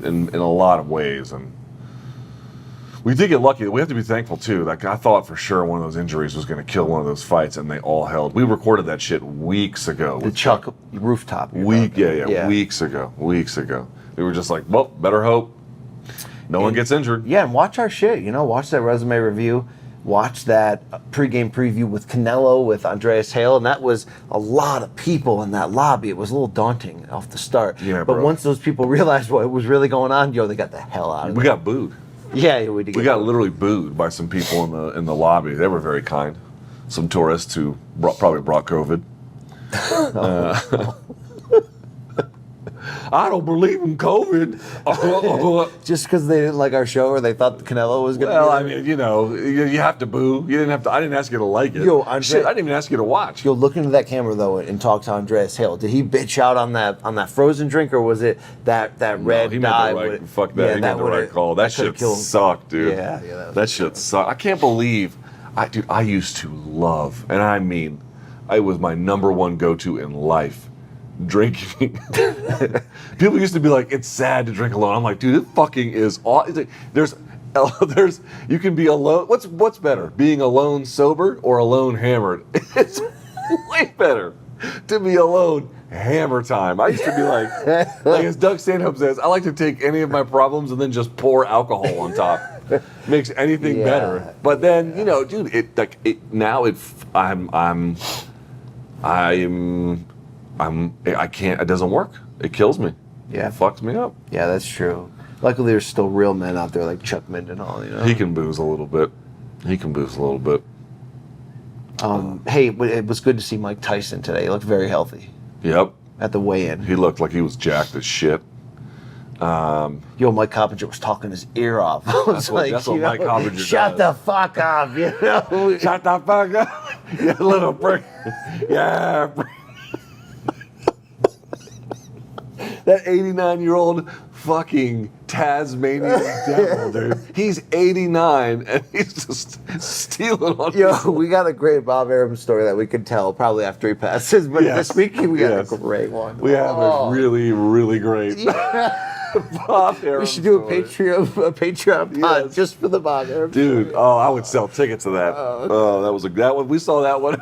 in a lot of ways, and we did get lucky. We have to be thankful too. Like I thought for sure one of those injuries was going to kill one of those fights, and they all held. We recorded that shit weeks ago. The Chuck rooftop. Weeks ago. We were just like, well, better hope no one gets injured. Yeah, and watch our shit. Watch that resume review. Watch that pregame preview with Canelo, with Andreas Hale, and that was a lot of people in that lobby. It was a little daunting off the start. Yeah, but bro. once those people realized what was really going on, they got the hell out of there. We got booed. Yeah, we did. We got literally booed by some people in the lobby. They were very kind. Some tourists who probably brought COVID. I don't believe in COVID. Just because they didn't like our show or they thought Canelo was going to Well, I mean, you have to boo. You didn't have to. I didn't ask you to like it. Yo, Andre, shit, I didn't even ask you to watch. Yo, look into that camera though and talk to Andreas Hale. Did he bitch out on that frozen drink, or was it that red he dye? made the right. Fuck that. He made the right call. That shit sucked, dude. Yeah. That shit sucked. I can't believe. I used to love, and I mean, it was my number one go-to in life. Drinking. People used to be like, it's sad to drink alone. I'm like, dude, it fucking is awesome. There's you can be alone. What's better, being alone sober or alone hammered? It's way better to be alone hammer time. I used to be like as Doug Stanhope says, I like to take any of my problems and then just pour alcohol on top. Makes anything better. But then dude, I can't. It doesn't work. It kills me. Yeah. It fucks me up. Yeah, that's true. Luckily, there's still real men out there like Chuck Mindenhall. He can booze a little bit. Hey, it was good to see Mike Tyson today. He looked very healthy. Yep. At the weigh-in. He looked like he was jacked as shit. Yo, Mike Coppinger was talking his ear off. That's what Mike Coppinger does. Shut the fuck up, Shut the fuck up, you little prick. Yeah. That 89-year-old fucking Tasmanian devil, dude. He's 89 and he's just stealing on Yo, we got a great Bob Arum story that we could tell probably after he passes, but this week we got a great one. We have a really, really great Bob Arum. We should do story. a Patreon pod just for the Bob Arum dude. story. Oh, I would sell tickets to that. That one. We saw that one.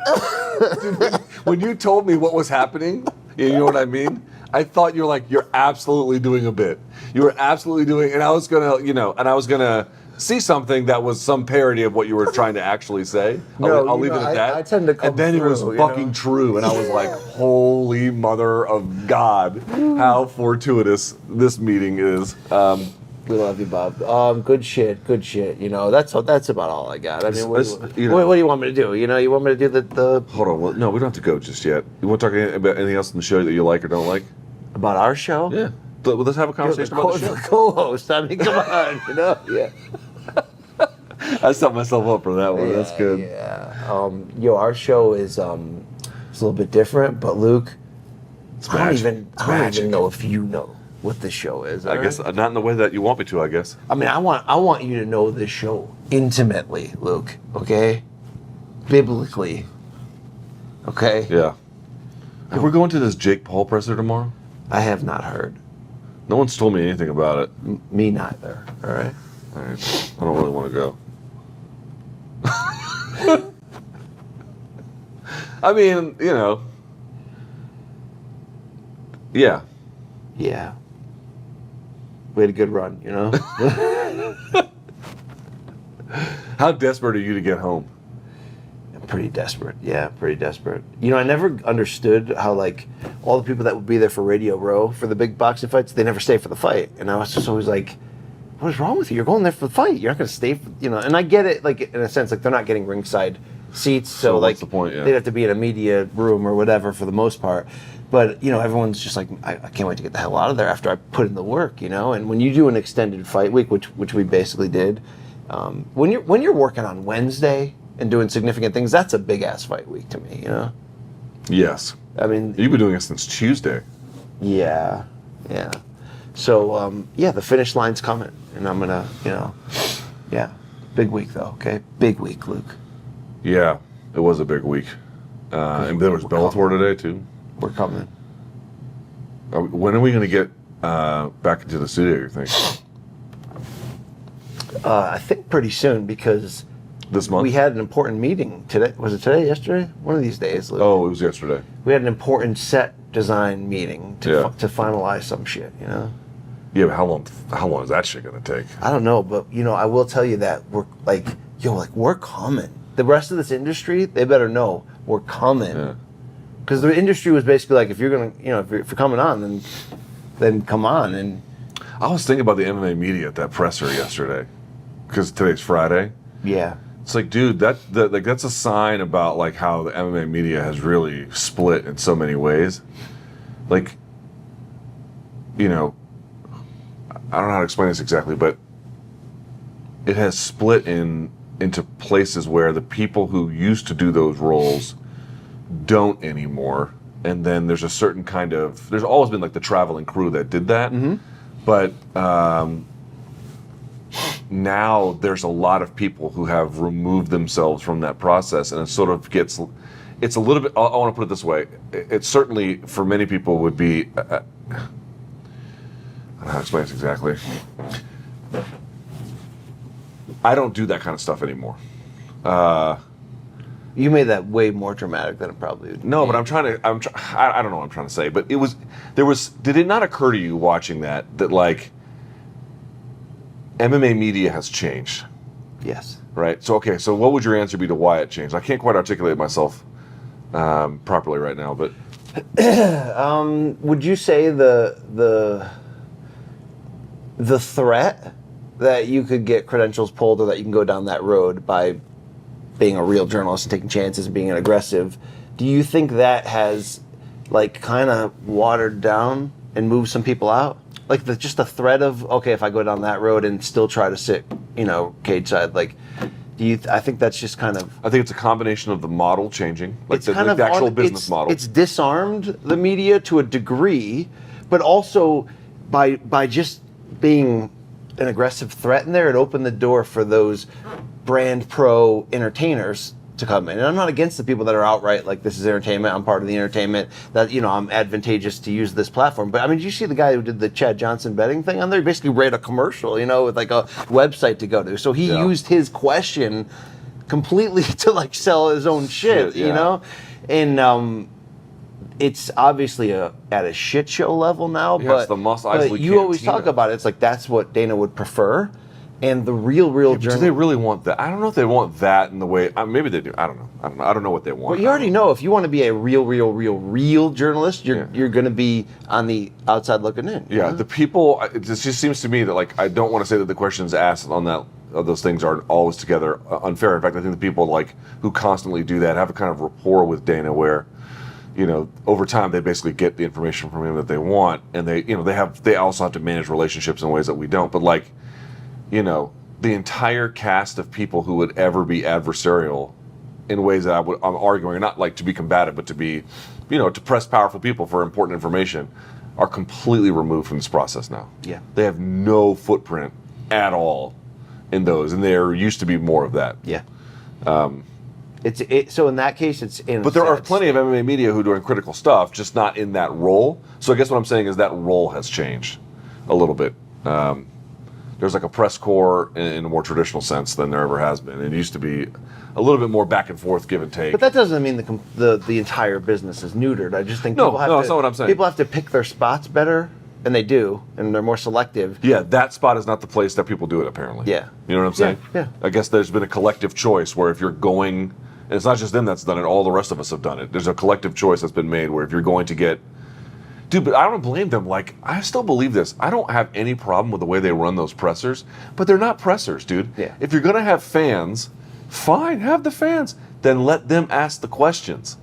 Dude, when you told me what was happening, you know what I mean? I thought you're absolutely doing a bit. You were absolutely doing, and I was gonna see something that was some parody of what you were trying to actually say. I'll leave it at that. I tend to come and then it was fucking true, and I was like, holy mother of God, how fortuitous this meeting is. We love you, Bob. Good shit. That's about all I got. I mean, what do you want me to do? You want me to do the? Hold on. Well, no, we don't have to go just yet. You want to talk about anything else in the show that you like or don't like? About our show? Yeah. Let's have a conversation about the show. The co-host. I mean, come on, Yeah. I set myself up for that one. That's good. Yeah. Our show is it's a little bit different, but Luke, I don't even know if you know what this show is. I guess not in the way that you want me to, I guess. I mean, I want you to know this show intimately, Luke, okay? Biblically. Okay? Yeah. Hey, we're going to this Jake Paul presser tomorrow? I have not heard. No one's told me anything about it. Me neither, all right? All right. I don't really want to go. I mean, yeah. Yeah. We had a good run, How desperate are you to get home? Pretty desperate. Yeah, pretty desperate. I never understood how, all the people that would be there for Radio Row for the big boxing fights, they never stay for the fight. And I was just always like, what is wrong with you? You're going there for the fight. You're not going to stay for, and I get it, in a sense, they're not getting ringside seats. So what's the point? Yeah. They'd have to be in a media room or whatever for the most part. But, everyone's just like, I can't wait to get the hell out of there after I put in the work, And when you do an extended fight week, which we basically did, when you're working on Wednesday and doing significant things, that's a big ass fight week to me, Yes. I mean, you've been doing it since Tuesday. Yeah. So the finish line's coming, and I'm gonna, big week though. Okay, big week, Luke. Yeah, it was a big week, and there was Bellator today too. We're coming. When are we gonna get back into the studio? You think? I think pretty soon, because this month we had an important meeting today. Was it today? Yesterday? One of these days, Luke. Oh, it was yesterday. We had an important set design meeting to finalize some shit. Yeah, but how long is that shit gonna take? I don't know, but I will tell you that we're we're coming. The rest of this industry, they better know we're coming. Yeah. Because the industry was basically like, if you're gonna, if you're coming on, then come on. And I was thinking about the MMA media at that presser yesterday, because today's Friday. Yeah. It's like, dude, that's a sign about how the MMA media has really split in so many ways. I don't know how to explain this exactly, but it has split into places where the people who used to do those roles don't anymore. And then there's a certain there's always been the traveling crew that did that. Mm-hmm. But now there's a lot of people who have removed themselves from that process, and it sort of it's a little bit, I want to put it this way, it certainly for many people would be, I don't know how to explain this exactly. I don't do that kind of stuff anymore. You made that way more dramatic than it probably would. No, but I don't know what I'm trying to say, but did it not occur to you watching that MMA media has changed? Yes. Right? So what would your answer be to why it changed? I can't quite articulate myself properly right now, but would you say the threat that you could get credentials pulled, or that you can go down that road by being a real journalist and taking chances and being an aggressive, do you think that has kind of watered down and moved some people out? Just the threat of, okay, if I go down that road and still try to sit, cage side, I think that's just kind of... I think it's a combination of the model changing, the actual business model. It's disarmed the media to a degree, but also by just being an aggressive threat in there, it opened the door for those brand pro entertainers to come in. And I'm not against the people that are outright this is entertainment, I'm part of the entertainment, that I'm advantageous to use this platform. But I mean, did you see the guy who did the Chad Johnson betting thing on there? He basically ran a commercial, with a website to go to. So he used his question completely to sell his own shit, And it's obviously at a shit show level now, Yeah, but, it's the Mos but Eisley you always Cantina. talk about it. It's that's what Dana would prefer. And the real Do they really want that? I don't know if they want that in the way. Maybe they do. I don't know. I don't know what they want. Well, you already know if you want to be a real journalist, you're going to be on the outside looking in. Yeah, the people. It just seems to me that I don't want to say that the questions asked on that those things aren't always together unfair. In fact, I think the people who constantly do that have a kind of rapport with Dana where over time they basically get the information from him that they want, and they also have to manage relationships in ways that we don't. But like, the entire cast of people who would ever be adversarial in ways that I'm arguing, not like to be combative, but to be, to press powerful people for important information, are completely removed from this process now. Yeah. They have no footprint at all in those, and there used to be more of that. Yeah. So in that case, it's in. But there are plenty of MMA media who are doing critical stuff, just not in that role. So I guess what I'm saying is that role has changed a little bit. There's like a press corps in a more traditional sense than there ever has been. It used to be a little bit more back and forth, give and take. But that doesn't mean the entire business is neutered. I just think that's not what I'm saying. People have to pick their spots better, and they do, and they're more selective. Yeah, that spot is not the place that people do it, apparently. Yeah. You know what I'm saying? Yeah. I guess there's been a collective choice where if you're going, and it's not just them that's done it, all the rest of us have done it. There's a collective choice that's been made where if you're going to get... Dude, but I don't blame them. Like, I still believe this. I don't have any problem with the way they run those pressers, but they're not pressers, dude. Yeah. If you're going to have fans, fine, have the fans. Then let them ask the questions.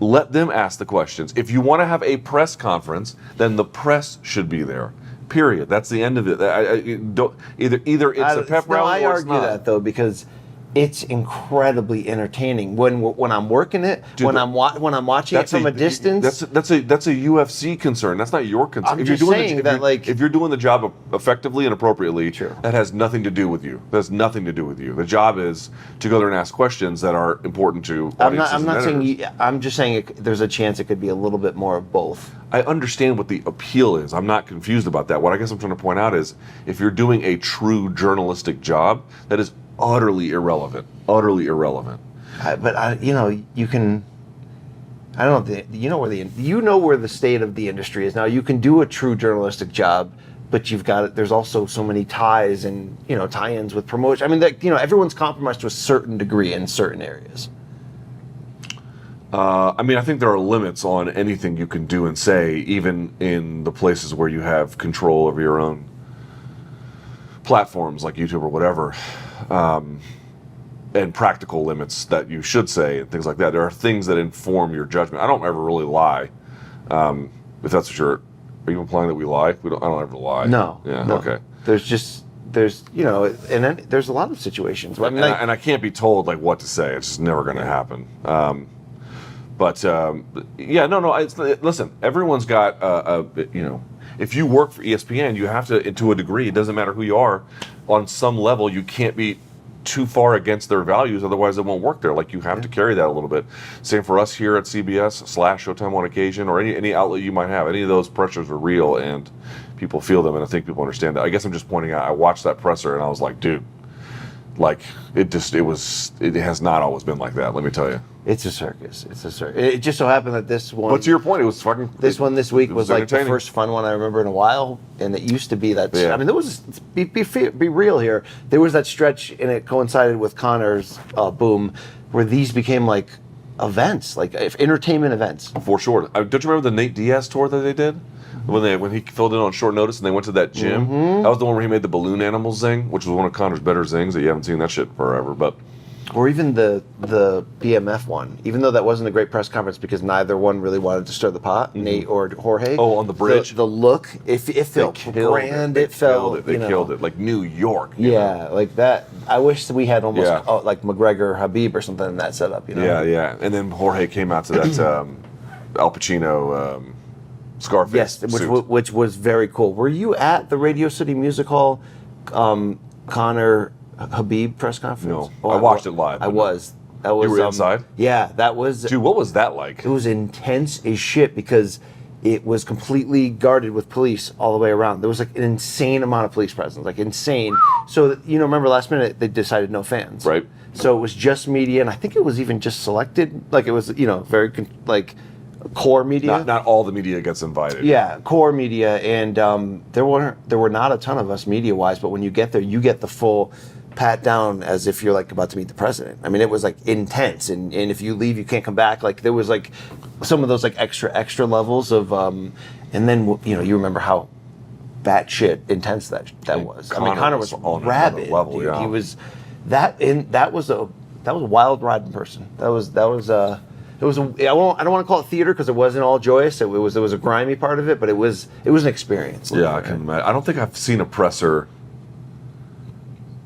Let them ask the questions. If you want to have a press conference, then the press should be there. Period. That's the end of it. Either it's a pep rally or it's not. I argue that, though, because it's incredibly entertaining when I'm working it. Dude, when I'm watching it from a distance. That's a UFC concern. That's not your concern. I'm just saying that, if you're doing the job effectively and appropriately, True. That has nothing to do with you. That has nothing to do with you. The job is to go there and ask questions that are important to audiences. I'm not and saying. I'm just saying there's a chance it could be a little bit more of both. I understand what the appeal is. I'm not confused about that. What I guess I'm trying to point out is if you're doing a true journalistic job, that is utterly irrelevant. Utterly irrelevant. You can. I don't know. You know where the state of the industry is now. You can do a true journalistic job, but you've got it. There's also so many ties and tie-ins with promotion. I mean, everyone's compromised to a certain degree in certain areas. I think there are limits on anything you can do and say, even in the places where you have control over your own platforms like YouTube or whatever. And practical limits that you should say and things like that. There are things that inform your judgment. I don't ever really lie. If that's what are you implying that we lie? I don't ever lie. No. Yeah. No. Okay. There's and then there's a lot of situations. And I can't be told what to say. It's just never going to happen. Listen, everyone's got if you work for ESPN, you have to a degree. It doesn't matter who you are. On some level, you can't be too far against their values, otherwise it won't work there. You have to carry that a little bit. Same for us here at CBS / Showtime on occasion, or any outlet you might have. Any of those pressures are real, and people feel them, and I think people understand that. I guess I'm just pointing out. I watched that presser, and I was like, dude, it has not always been like that. Let me tell you. It's a circus. It just so happened that this one. But to your point, it was fucking. This one this week was the first fun one I remember in a while, and it used to be that. Yeah. I mean, there was be real here. There was that stretch, and it coincided with Conor's boom, where these became events, entertainment events. For sure. Don't you remember the Nate Diaz tour that they did? When he filled in on short notice and they went to that gym. Mm-hmm. That was the one where he made the balloon animal zing, which was one of Conor's better zings. That you haven't seen that shit forever, but. Or even the BMF one, even though that wasn't a great press conference because neither one really wanted to stir the pot, mm-hmm. Nate or Jorge. Oh, on the bridge. The look, it felt grand. They killed it, like New York. Yeah, like that. I wish we had almost like McGregor, Habib, or something in that setup. Yeah. And then Jorge came out to that Al Pacino Scarface. Yes, which was very cool. Were you at the Radio City Music Hall, Conor Habib press conference? No, I watched it live. I was. You were inside? Yeah, that was. Dude, what was that like? It was intense as shit because it was completely guarded with police all the way around. There was an insane amount of police presence, insane. So remember last minute they decided no fans. Right. So it was just media, and I think it was even just selected. It was very core media. Not all the media gets invited. Yeah, core media, and there were not a ton of us media wise, but when you get there, you get the full pat down as if you're about to meet the president. I mean, it was intense, and if you leave, you can't come back. There was some of those extra levels of, and then you remember how batshit intense that was. Conor was rabid. Level, dude. Yeah. He was that was a wild ride in person. That was it was. I don't want to call it theater because it wasn't all joyous. It was a grimy part of it, but it was an experience. Yeah, I can imagine. I don't think I've seen a presser.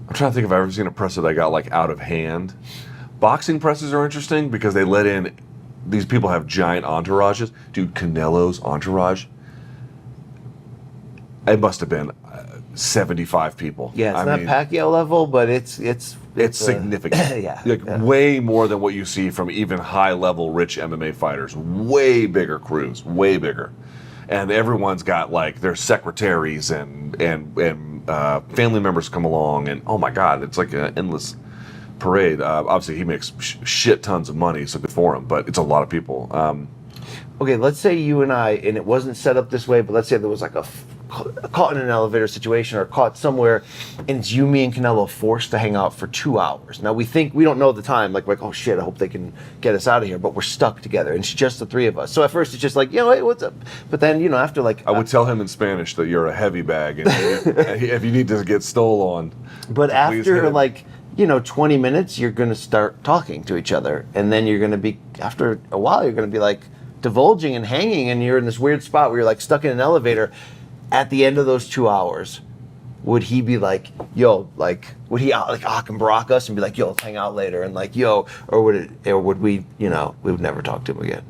I'm trying to think if I've ever seen a presser that got like out of hand. Boxing presses are interesting because they let in. These people have giant entourages. Dude, Canelo's entourage. It must have been 75 people. Yeah, it's not Pacquiao level, but it's significant. Yeah, like way more than what you see from even high level rich MMA fighters. Way bigger crews, way bigger, and everyone's got like their secretaries and family members come along, and oh my God, it's like an endless parade. Obviously, he makes shit tons of money, so good for him. But it's a lot of people. Okay, let's say you and I, and it wasn't set up this way, but let's say there was like caught in an elevator situation or caught somewhere, and it's you, me, and Canelo forced to hang out for 2 hours. Now we don't know the time, like oh shit, I hope they can get us out of here, but we're stuck together, and it's just the three of us. So at first it's just like, hey, what's up? But then, after like... I would tell him in Spanish that you're a heavy bag, and if you need to get stole on... But after like... 20 minutes, you're going to start talking to each other. And then you're going to be, after a while, you're going to be like divulging and hanging. And you're in this weird spot where you're like stuck in an elevator. At the end of those 2 hours, would he be like, yo, like, would he like Ak and Brock us and be like, yo, let's hang out later? And like, yo, or would we, we would never talk to him again?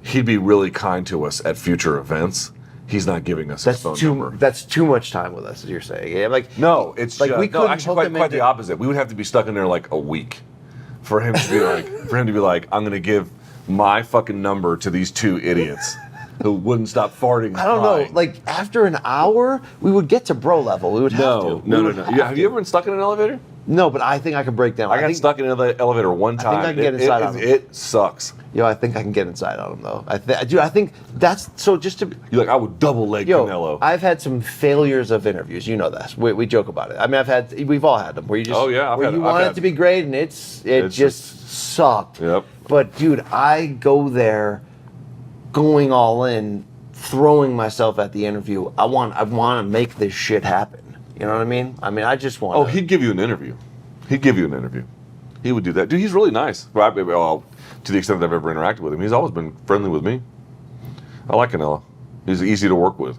He'd be really kind to us at future events. He's not giving us his phone number. That's too much time with us, as you're saying. Yeah, like no, it's like we couldn't actually quite the opposite. We would have to be stuck in there like a week for him to be like, I'm gonna give my fucking number to these two idiots who wouldn't stop farting. And I don't know. Like after an hour, we would get to bro level. We would have to. No. Yeah, have you ever been stuck in an elevator? No, but I think I could break down. I got stuck in an elevator one time. I think I can get inside on him. It sucks. I think I can get inside on him though. I think that's so. Just to you're like, I would double leg Canelo. I've had some failures of interviews. You know that. We joke about it. I mean, we've all had them where you just want it to be great and it just sucked. Yep. But dude, I go there, going all in, throwing myself at the interview. I want to make this shit happen. You know what I mean? I just want. Oh, he'd give you an interview. He would do that. Dude, he's really nice. Well, to the extent that I've ever interacted with him, he's always been friendly with me. I like Canelo. He's easy to work with.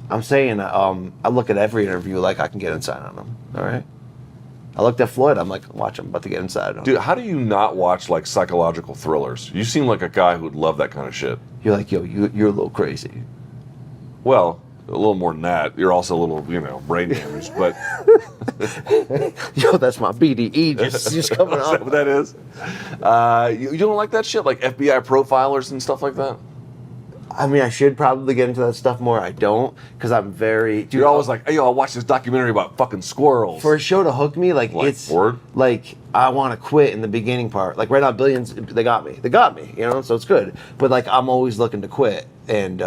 I'm saying, I look at every interview like I can get inside on him. All right. I looked at Floyd. I'm like, watch, I'm about to get inside on him. Dude, how do you not watch like psychological thrillers? You seem like a guy who would love that kind of shit. You're like, yo, you're a little crazy. Well, a little more than that. You're also a little, brain damaged, but... Yo, that's my BDE just coming Is up. that what that is? You don't like that shit? Like FBI profilers and stuff like that? I should probably get into that stuff more. I don't, because I'm very... Dude, you're always like, hey, yo, I'll watch this documentary about fucking squirrels. For a show to hook me, it's... Word? Like, I want to quit in the beginning part. Like, right now, Billions, they got me, so it's good. But, like, I'm always looking to quit, and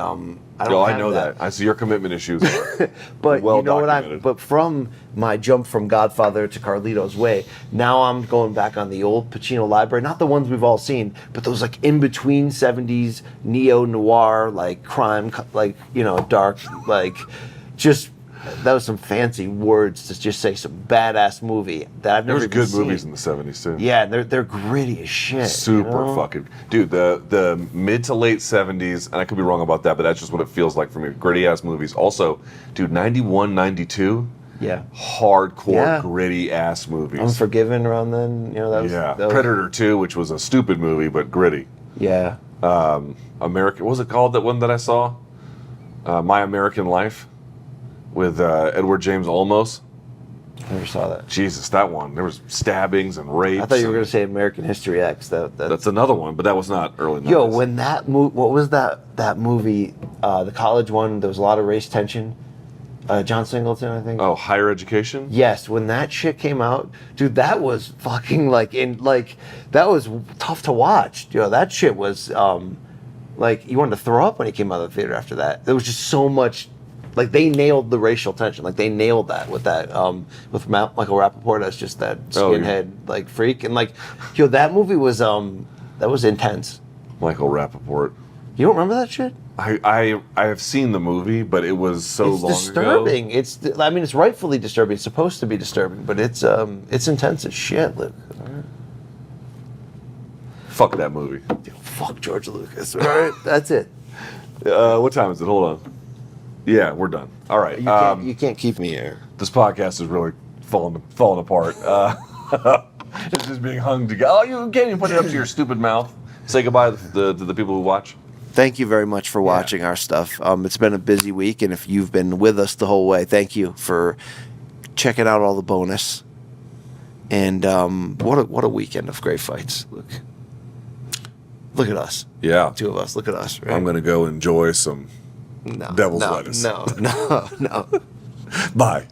I know that. I see your commitment issues are but well you know documented. But from my jump from Godfather to Carlito's Way, now I'm going back on the old Pacino library, not the ones we've all seen, but those like in between 70s neo-noir, like crime, like, dark, like just... That was some fancy words to just say some badass movie that I've never seen. There was good movies in the 70s too. Yeah, they're gritty as shit. Super fucking... Dude, the mid to late 70s, and I could be wrong about that, but that's just what it feels like for me. Gritty ass movies. Also, dude, 91, 92... Yeah. Hardcore, gritty ass movies. Unforgiven around then, that was... Predator 2, which was a stupid movie, but gritty. Yeah. What was it called, that one that I saw? My American Life? With Edward James Olmos. I never saw that. Jesus, that one. There was stabbings and rapes. I thought you were going to say American History X. That's another one, but that was not early 90s. Yo, when that what was that movie, the college one, there was a lot of race tension. John Singleton, I think. Oh, Higher Education? Yes, when that shit came out, dude, that was fucking that was tough to watch. That shit was, you wanted to throw up when he came out of the theater after that. There was just so much... Like, they nailed the racial tension. Like, they nailed that with with Michael Rappaport as just that skinhead, freak. And, that movie was, that was intense. Michael Rappaport. You don't remember that shit? I have seen the movie, but it was so long disturbing. ago. It's rightfully disturbing. It's supposed to be disturbing, but it's intense as shit, Luke. Fuck that movie. Fuck George Lucas. All right, that's it. What time is it? Hold on. Yeah, we're done. All right. You can't keep me here. This podcast is really falling apart. It's just being hung together. Oh, you can't even put it up to your stupid mouth. Say goodbye to the people who watch. Thank you very much for watching our stuff. It's been a busy week, and if you've been with us the whole way, thank you for checking out all the bonus. And what a weekend of great fights. Look at us. Yeah. Two of us. Look at us. Right? I'm going to go enjoy some devil's lettuce. No. Bye.